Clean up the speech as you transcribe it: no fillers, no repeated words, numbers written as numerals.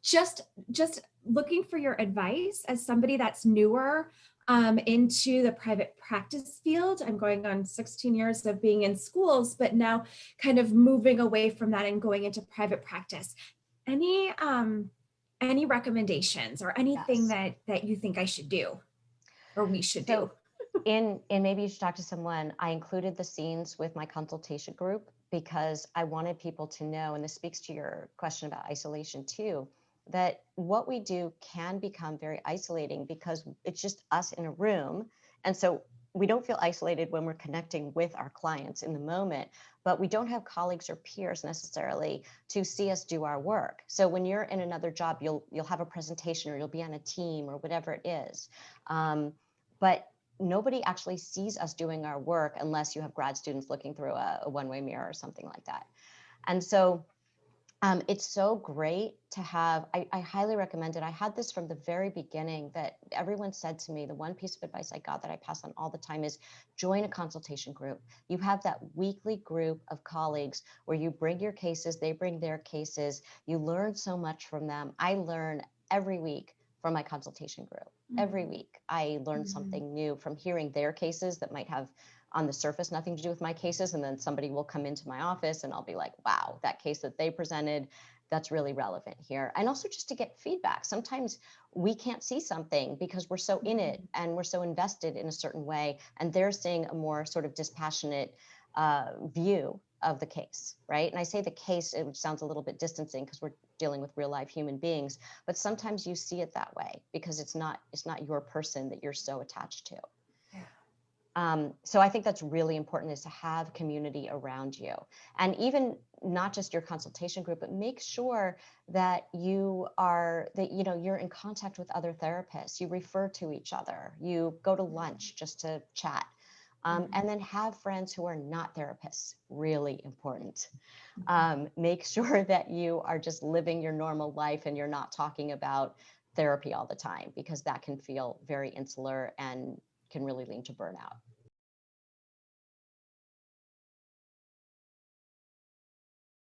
Just looking for your advice as somebody that's newer into the private practice field. I'm going on 16 years of being in schools, but now kind of moving away from that and going into private practice. Any recommendations or anything Yes. that you think I should do or we should do? So in maybe you should talk to someone, I included the scenes with my consultation group because I wanted people to know, and this speaks to your question about isolation too, that what we do can become very isolating because it's just us in a room. And so we don't feel isolated when we're connecting with our clients in the moment, but we don't have colleagues or peers necessarily to see us do our work. So when you're in another job, you'll have a presentation or you'll be on a team or whatever it is. But nobody actually sees us doing our work unless you have grad students looking through a one-way mirror or something like that. And so it's so great to have, I highly recommend it. I had this from the very beginning that everyone said to me, the one piece of advice I got that I pass on all the time is join a consultation group. You have that weekly group of colleagues where you bring your cases, they bring their cases, you learn so much from them. I learn every week from my consultation group. Every week I learn something new from hearing their cases that might have on the surface nothing to do with my cases, and then somebody will come into my office and I'll be like, wow, that case that they presented, that's really relevant here. And also just to get feedback. Sometimes we can't see something because we're so in it and we're so invested in a certain way, and they're seeing a more sort of dispassionate view of the case, right? And I say the case, it sounds a little bit distancing because we're dealing with real life human beings, but sometimes you see it that way because it's not your person that you're so attached to. So I think that's really important, is to have community around you, and even not just your consultation group, but make sure that you're in contact with other therapists. You refer to each other, you go to lunch just to chat, and then have friends who are not therapists. Really important. Make sure that you are just living your normal life and you're not talking about therapy all the time, because that can feel very insular and can really lead to burnout.